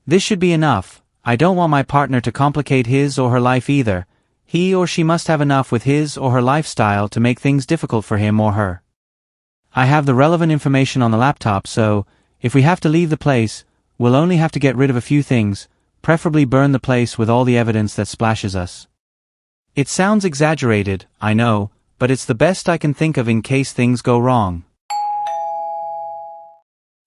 This should be enough. I don't want my partner to complicate his or her life either. He or she must have enough with his or her lifestyle to make things difficult for him or her. I have the relevant information on the laptop, so, if we have to leave the place, we'll only have to get rid of a few things, preferably burn the place with all the evidence that splashes us. It sounds exaggerated, I know, but it's the best I can think of in case things go wrong.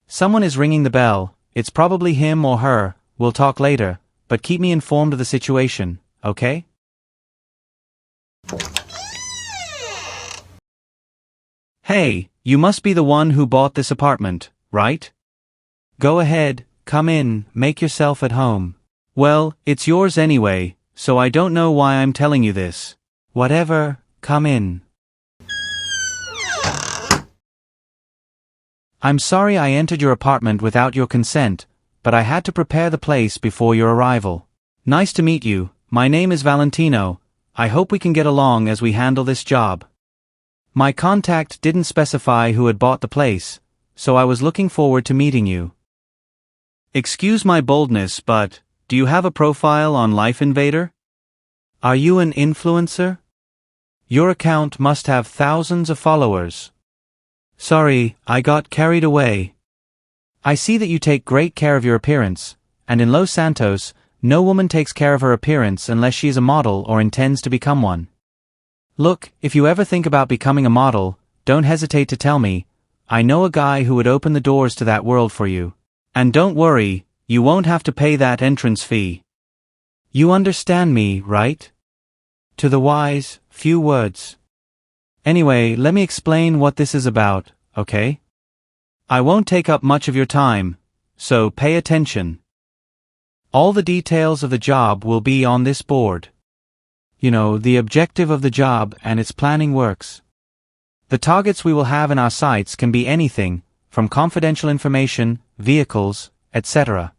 Someone is ringing the bell. It's probably him or her. We'll talk later, but keep me informed of the situation, okay? Hey, you must be the one who bought this apartment, right? Go ahead, come in, make yourself at home. Well, it's yours anyway, so I don't know why I'm telling you this. Whatever, come in. I'm sorry I entered your apartment without your consent, but I had to prepare the place before your arrival. Nice to meet you, my name is Valentino. I hope we can get along as we handle this job. My contact didn't specify who had bought the place, so I was looking forward to meeting you. Excuse my boldness, but, do you have a profile on Life Invader? Are you an influencer? Your account must have thousands of followers. Sorry, I got carried away. I see that you take great care of your appearance, and in Los Santos, no woman takes care of her appearance unless she is a model or intends to become one. Look, if you ever think about becoming a model, don't hesitate to tell me. I know a guy who would open the doors to that world for you. And don't worry, you won't have to pay that entrance fee. You understand me, right? To the wise, few words. Anyway, let me explain what this is about, okay? I won't take up much of your time, so pay attention. All the details of the job will be on this board. You know, the objective of the job and its planning works. The targets we will have in our sights can be anything, from confidential information, vehicles, etc.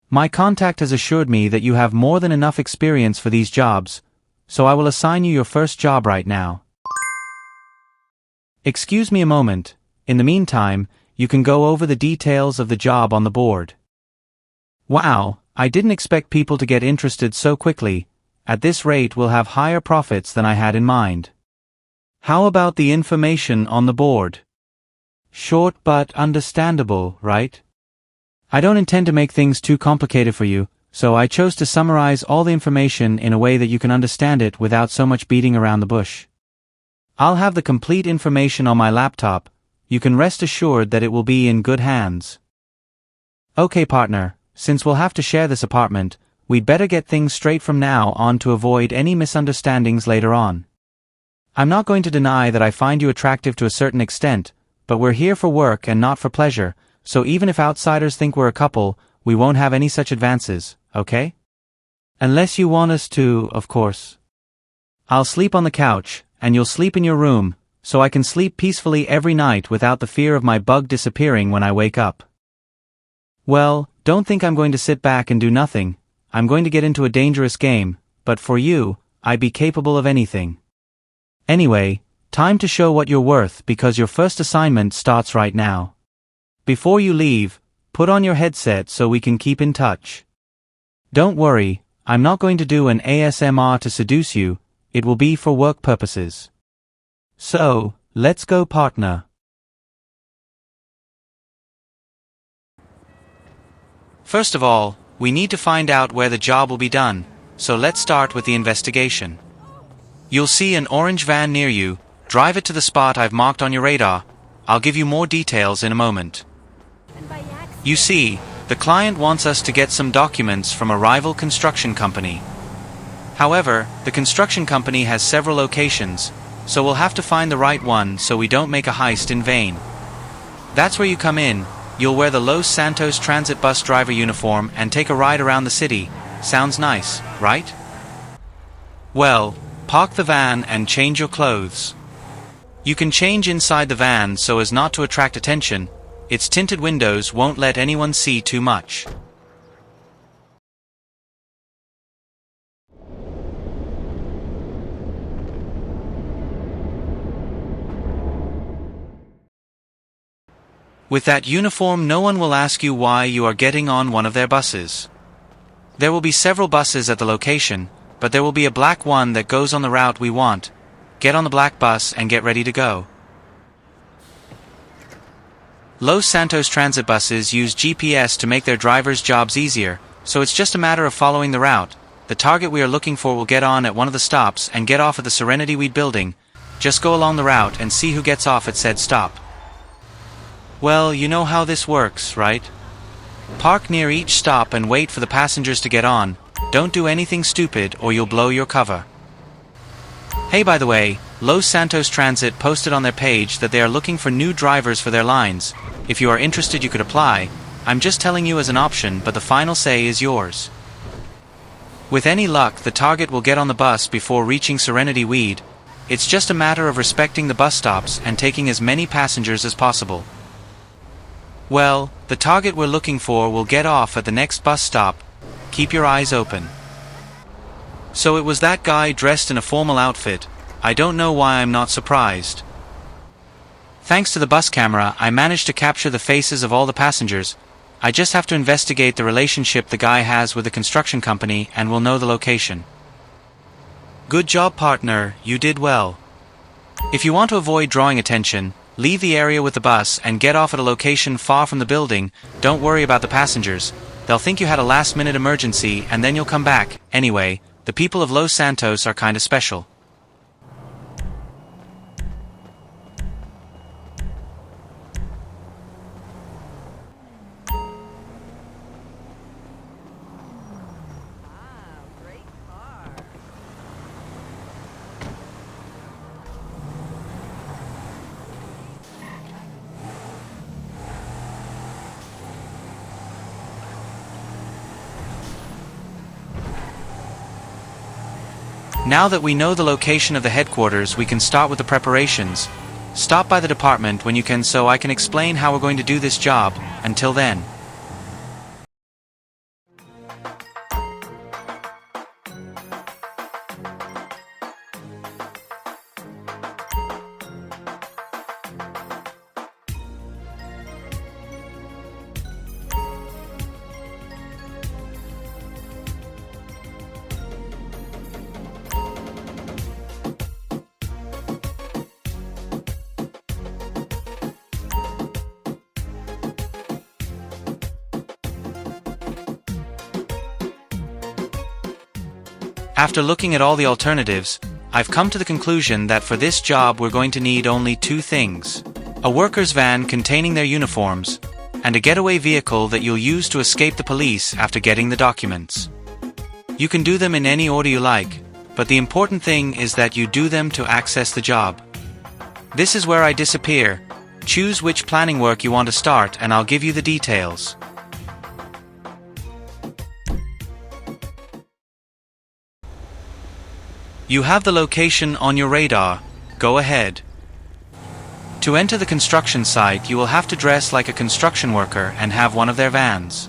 My contact has assured me that you have more than enough experience for these jobs, so I will assign you your first job right now. Excuse me a moment. In the meantime, you can go over the details of the job on the board. Wow, I didn't expect people to get interested so quickly. At this rate we'll have higher profits than I had in mind. How about the information on the board? Short but understandable, right? I don't intend to make things too complicated for you, so I chose to summarize all the information in a way that you can understand it without so much beating around the bush. I'll have the complete information on my laptop. You can rest assured that it will be in good hands. Okay, partner, since we'll have to share this apartment, we'd better get things straight from now on to avoid any misunderstandings later on. I'm not going to deny that I find you attractive to a certain extent, but we're here for work and not for pleasure, so even if outsiders think we're a couple, we won't have any such advances, okay? Unless you want us to, of course. I'll sleep on the couch, and you'll sleep in your room, so I can sleep peacefully every night without the fear of my bug disappearing when I wake up. Well, don't think I'm going to sit back and do nothing. I'm going to get into a dangerous game, but for you, I'd be capable of anything. Anyway, time to show what you're worth because your first assignment starts right now. Before you leave, put on your headset so we can keep in touch. Don't worry, I'm not going to do an ASMR to seduce you, it will be for work purposes. So, let's go, partner. First of all, we need to find out where the job will be done, so let's start with the investigation. You'll see an orange van near you. Drive it to the spot I've marked on your radar. I'll give you more details in a moment. You see, the client wants us to get some documents from a rival construction company. However, the construction company has several locations, so we'll have to find the right one so we don't make a heist in vain. That's where you come in. You'll wear the Los Santos transit bus driver uniform and take a ride around the city. Sounds nice, right? Well, park the van and change your clothes. You can change inside the van so as not to attract attention. Its tinted windows won't let anyone see too much. With that uniform, no one will ask you why you are getting on one of their buses. There will be several buses at the location, but there will be a black one that goes on the route we want. Get on the black bus and get ready to go. Los Santos transit buses use GPS to make their drivers' jobs easier, so it's just a matter of following the route. The target we are looking for will get on at one of the stops and get off at the Serenity Weed building. Just go along the route and see who gets off at said stop. Well, you know how this works, right? Park near each stop and wait for the passengers to get on. Don't do anything stupid or you'll blow your cover. Hey, by the way, Los Santos Transit posted on their page that they are looking for new drivers for their lines. If you are interested, you could apply. I'm just telling you as an option, but the final say is yours. With any luck, the target will get on the bus before reaching Serenity Weed. It's just a matter of respecting the bus stops and taking as many passengers as possible. Well, the target we're looking for will get off at the next bus stop. Keep your eyes open. So it was that guy dressed in a formal outfit. I don't know why I'm not surprised. Thanks to the bus camera, I managed to capture the faces of all the passengers. I just have to investigate the relationship the guy has with the construction company and we'll know the location. Good job, partner, you did well. If you want to avoid drawing attention, leave the area with the bus and get off at a location far from the building. Don't worry about the passengers. They'll think you had a last-minute emergency and then you'll come back. Anyway, the people of Los Santos are kinda special. Now that we know the location of the headquarters, we can start with the preparations. Stop by the department when you can so I can explain how we're going to do this job. Until then. After looking at all the alternatives, I've come to the conclusion that for this job we're going to need only two things. A worker's van containing their uniforms, and a getaway vehicle that you'll use to escape the police after getting the documents. You can do them in any order you like, but the important thing is that you do them to access the job. This is where I disappear. Choose which planning work you want to start and I'll give you the details. You have the location on your radar. Go ahead. To enter the construction site, you will have to dress like a construction worker and have one of their vans.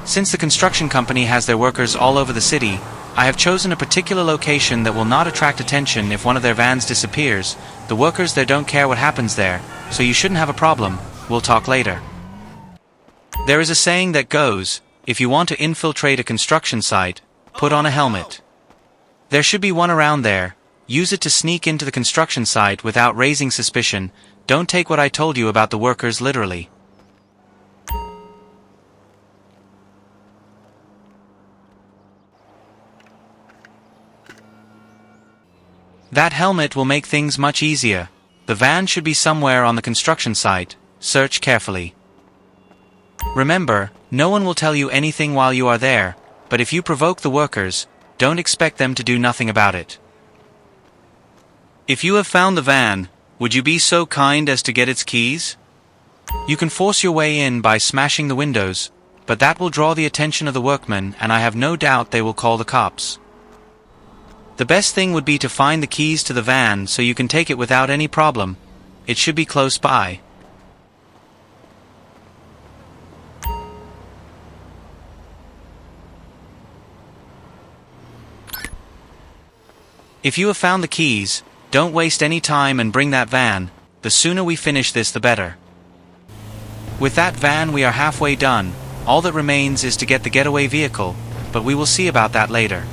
Since the construction company has their workers all over the city, I have chosen a particular location that will not attract attention if one of their vans disappears. The workers there don't care what happens there, so you shouldn't have a problem. We'll talk later. There is a saying that goes, if you want to infiltrate a construction site, put on a helmet. There should be one around there. Use it to sneak into the construction site without raising suspicion. Don't take what I told you about the workers literally. That helmet will make things much easier. The van should be somewhere on the construction site. Search carefully. Remember, no one will tell you anything while you are there, but if you provoke the workers, don't expect them to do nothing about it. If you have found the van, would you be so kind as to get its keys? You can force your way in by smashing the windows, but that will draw the attention of the workmen and I have no doubt they will call the cops. The best thing would be to find the keys to the van so you can take it without any problem. It should be close by. If you have found the keys, don't waste any time and bring that van. The sooner we finish this, the better. With that van we are halfway done. All that remains is to get the getaway vehicle, but we will see about that later.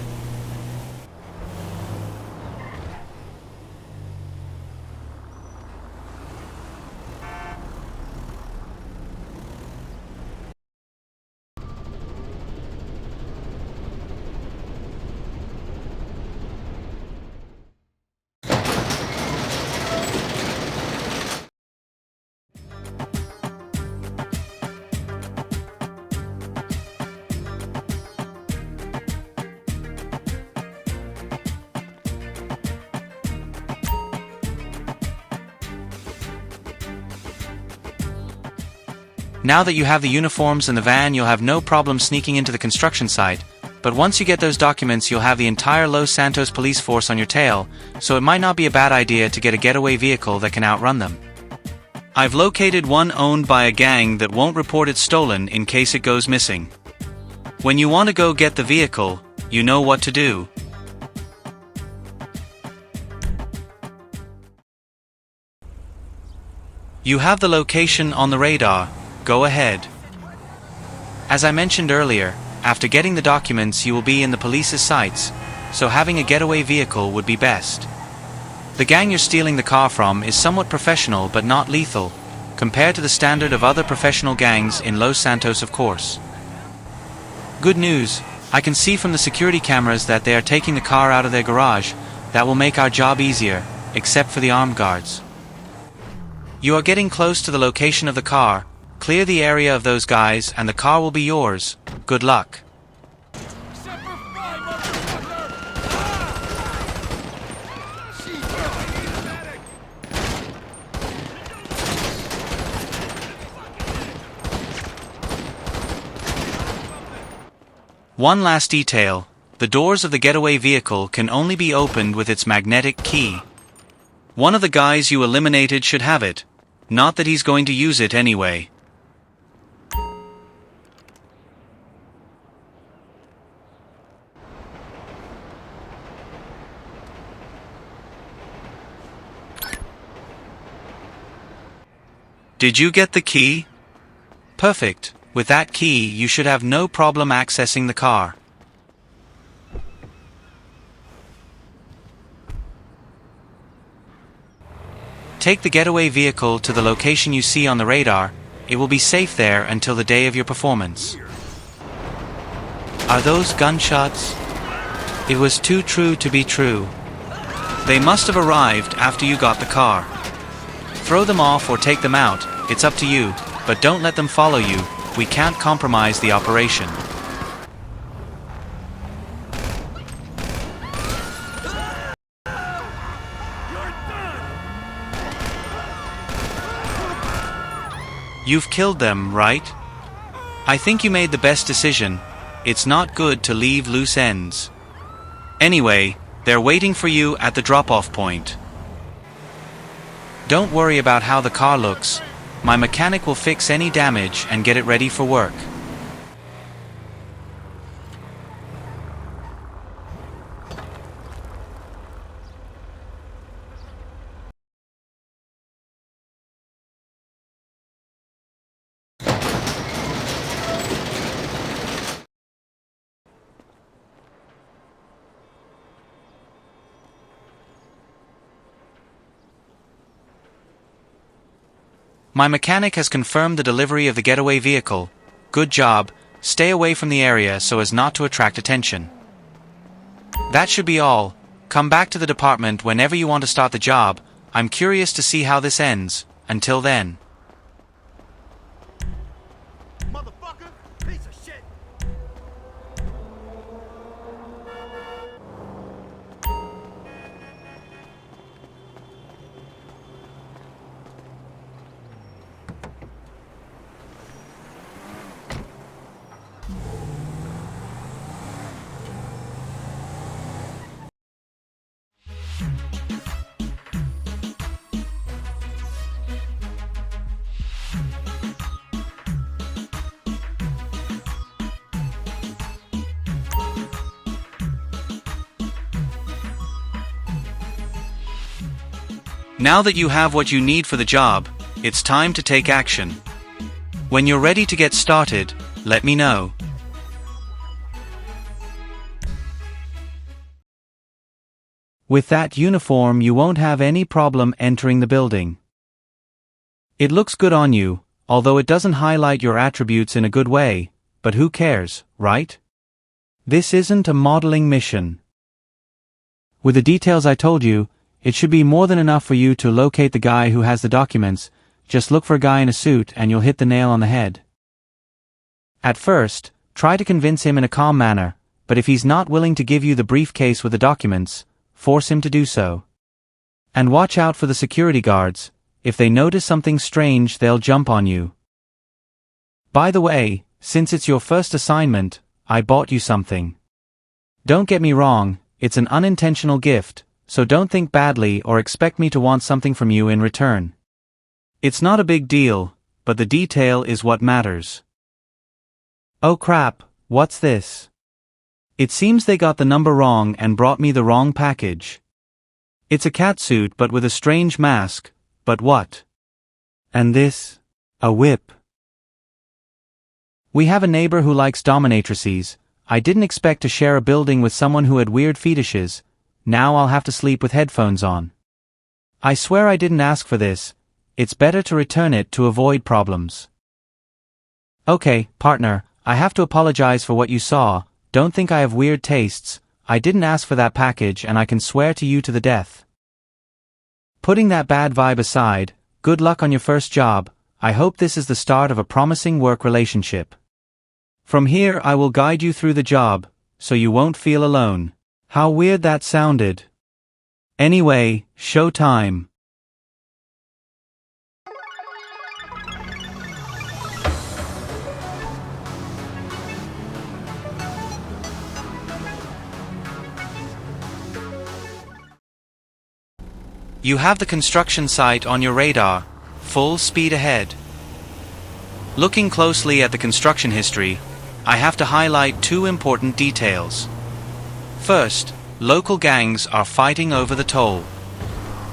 Now that you have the uniforms and the van, you'll have no problem sneaking into the construction site, but once you get those documents you'll have the entire Los Santos police force on your tail, so it might not be a bad idea to get a getaway vehicle that can outrun them. I've located one owned by a gang that won't report it stolen in case it goes missing. When you want to go get the vehicle, you know what to do. You have the location on the radar. Go ahead. As I mentioned earlier, after getting the documents you will be in the police's sights, so having a getaway vehicle would be best. The gang you're stealing the car from is somewhat professional but not lethal, compared to the standard of other professional gangs in Los Santos, of course. Good news, I can see from the security cameras that they are taking the car out of their garage. That will make our job easier, except for the armed guards. You are getting close to the location of the car. Clear the area of those guys and the car will be yours. Good luck. One last detail. The doors of the getaway vehicle can only be opened with its magnetic key. One of the guys you eliminated should have it. Not that he's going to use it anyway. Did you get the key? Perfect. With that key, you should have no problem accessing the car. Take the getaway vehicle to the location you see on the radar. It will be safe there until the day of your performance. Are those gunshots? It was too true to be true. They must have arrived after you got the car. Throw them off or take them out, it's up to you, but don't let them follow you. We can't compromise the operation. You've killed them, right? I think you made the best decision. It's not good to leave loose ends. Anyway, they're waiting for you at the drop-off point. Don't worry about how the car looks. My mechanic will fix any damage and get it ready for work. My mechanic has confirmed the delivery of the getaway vehicle. Good job. Stay away from the area so as not to attract attention. That should be all. Come back to the department whenever you want to start the job. I'm curious to see how this ends. Until then. Motherfucker! Piece of shit! Now that you have what you need for the job, it's time to take action. When you're ready to get started, let me know. With that uniform, you won't have any problem entering the building. It looks good on you, although it doesn't highlight your attributes in a good way, but who cares, right? This isn't a modeling mission. With the details I told you, it should be more than enough for you to locate the guy who has the documents. Just look for a guy in a suit and you'll hit the nail on the head. At first, try to convince him in a calm manner, but if he's not willing to give you the briefcase with the documents, force him to do so. And watch out for the security guards. If they notice something strange, they'll jump on you. By the way, since it's your first assignment, I bought you something. Don't get me wrong, it's an unintentional gift, so don't think badly or expect me to want something from you in return. It's not a big deal, but the detail is what matters. Oh crap, what's this? It seems they got the number wrong and brought me the wrong package. It's a catsuit but with a strange mask, but what? And this? A whip. We have a neighbor who likes dominatrices. I didn't expect to share a building with someone who had weird fetishes. Now I'll have to sleep with headphones on. I swear I didn't ask for this. It's better to return it to avoid problems. Okay, partner, I have to apologize for what you saw. Don't think I have weird tastes. I didn't ask for that package and I can swear to you to the death. Putting that bad vibe aside, good luck on your first job. I hope this is the start of a promising work relationship. From here I will guide you through the job, so you won't feel alone. How weird that sounded. Anyway, show time. You have the construction site on your radar, full speed ahead. Looking closely at the construction history, I have to highlight two important details. First, local gangs are fighting over the toll.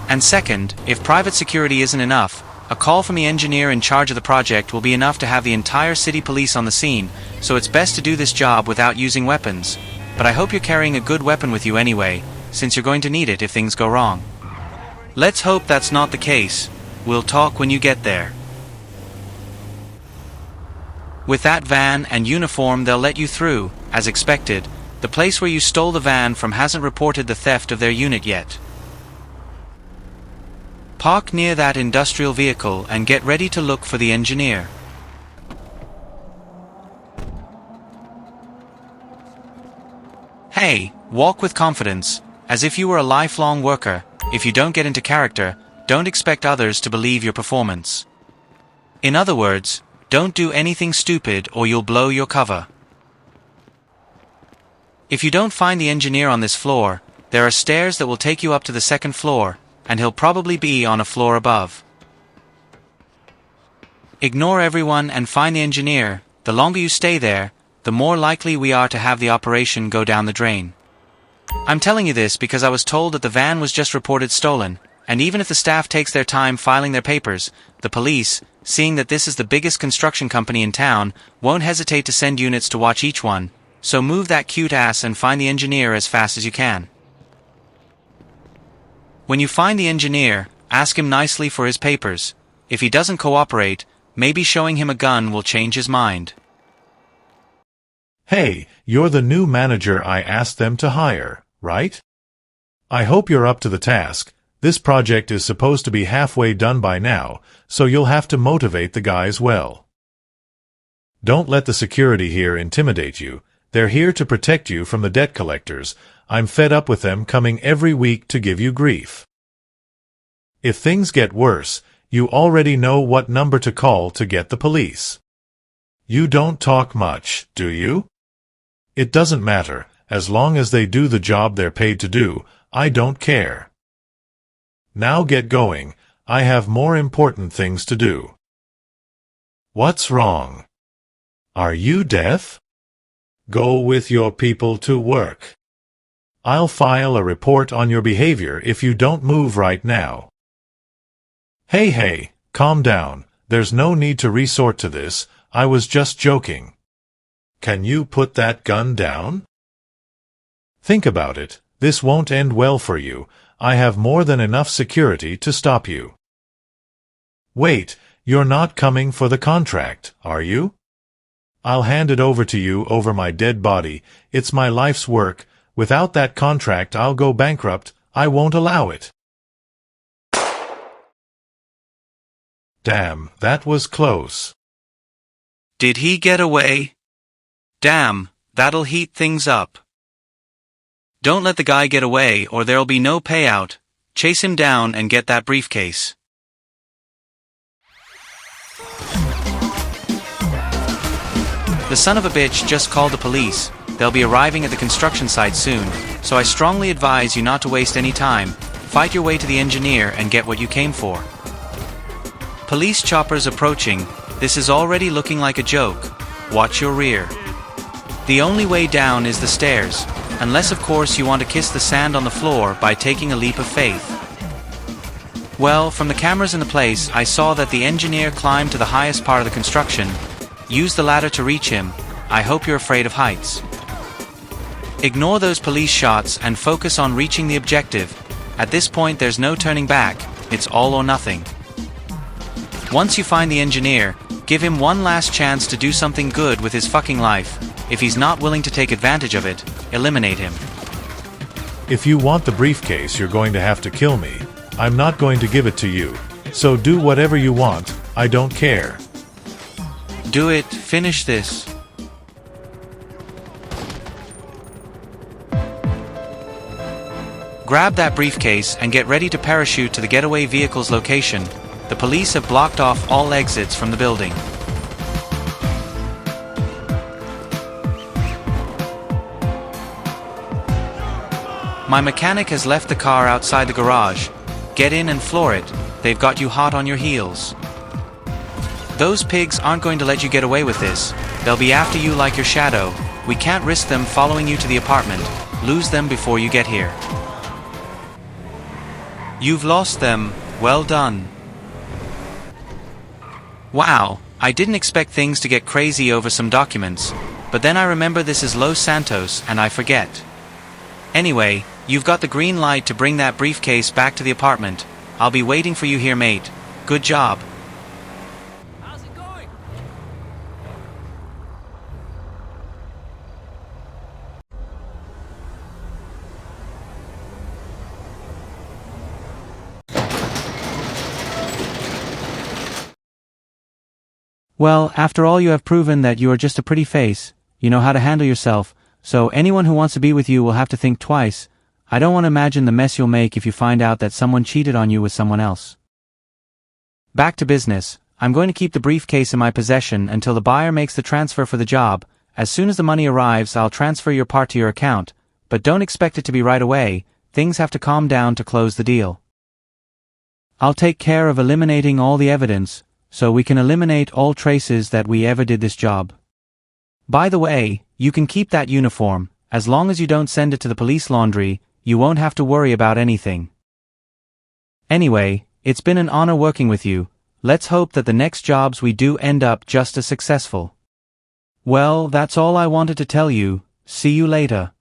And second, if private security isn't enough, a call from the engineer in charge of the project will be enough to have the entire city police on the scene, so it's best to do this job without using weapons. But I hope you're carrying a good weapon with you anyway, since you're going to need it if things go wrong. Let's hope that's not the case. We'll talk when you get there. With that van and uniform, they'll let you through, as expected. The place where you stole the van from hasn't reported the theft of their unit yet. Park near that industrial vehicle and get ready to look for the engineer. Hey, walk with confidence, as if you were a lifelong worker. If you don't get into character, don't expect others to believe your performance. In other words, don't do anything stupid or you'll blow your cover. If you don't find the engineer on this floor, there are stairs that will take you up to the second floor, and he'll probably be on a floor above. Ignore everyone and find the engineer. The longer you stay there, the more likely we are to have the operation go down the drain. I'm telling you this because I was told that the van was just reported stolen, and even if the staff takes their time filing their papers, the police, seeing that this is the biggest construction company in town, won't hesitate to send units to watch each one, so move that cute ass and find the engineer as fast as you can. When you find the engineer, ask him nicely for his papers. If he doesn't cooperate, maybe showing him a gun will change his mind. Hey, you're the new manager I asked them to hire, right? I hope you're up to the task. This project is supposed to be halfway done by now, so you'll have to motivate the guys well. Don't let the security here intimidate you. They're here to protect you from the debt collectors. I'm fed up with them coming every week to give you grief. If things get worse, you already know what number to call to get the police. You don't talk much, do you? It doesn't matter. As long as they do the job they're paid to do, I don't care. Now get going. I have more important things to do. What's wrong? Are you deaf? Go with your people to work. I'll file a report on your behavior if you don't move right now. Hey, calm down. There's no need to resort to this, I was just joking. Can you put that gun down? Think about it, this won't end well for you. I have more than enough security to stop you. Wait, you're not coming for the contract, are you? I'll hand it over to you over my dead body. It's my life's work. Without that contract I'll go bankrupt. I won't allow it. Damn, that was close. Did he get away? Damn, that'll heat things up. Don't let the guy get away or there'll be no payout. Chase him down and get that briefcase. The son of a bitch just called the police. They'll be arriving at the construction site soon, so I strongly advise you not to waste any time. Fight your way to the engineer and get what you came for. Police choppers approaching. This is already looking like a joke. Watch your rear. The only way down is the stairs, unless of course you want to kiss the sand on the floor by taking a leap of faith. Well, from the cameras in the place, I saw that the engineer climbed to the highest part of the construction. Use the ladder to reach him. I hope you're afraid of heights. Ignore those police shots and focus on reaching the objective. At this point there's no turning back, it's all or nothing. Once you find the engineer, give him one last chance to do something good with his fucking life. If he's not willing to take advantage of it, eliminate him. If you want the briefcase, you're going to have to kill me. I'm not going to give it to you. So do whatever you want, I don't care. Do it, finish this. Grab that briefcase and get ready to parachute to the getaway vehicle's location. The police have blocked off all exits from the building. My mechanic has left the car outside the garage. Get in and floor it. They've got you hot on your heels. Those pigs aren't going to let you get away with this. They'll be after you like your shadow. We can't risk them following you to the apartment. Lose them before you get here. You've lost them. Well done. Wow, I didn't expect things to get crazy over some documents, but then I remember this is Los Santos and I forget. Anyway, you've got the green light to bring that briefcase back to the apartment. I'll be waiting for you here, mate. Good job. How's it going? Well, after all you have proven that you are just a pretty face, you know how to handle yourself, so anyone who wants to be with you will have to think twice. I don't want to imagine the mess you'll make if you find out that someone cheated on you with someone else. Back to business. I'm going to keep the briefcase in my possession until the buyer makes the transfer for the job. As soon as the money arrives, I'll transfer your part to your account, but don't expect it to be right away. Things have to calm down to close the deal. I'll take care of eliminating all the evidence, so we can eliminate all traces that we ever did this job. By the way, you can keep that uniform. As long as you don't send it to the police laundry, you won't have to worry about anything. Anyway, it's been an honor working with you. Let's hope that the next jobs we do end up just as successful. Well, that's all I wanted to tell you. See you later.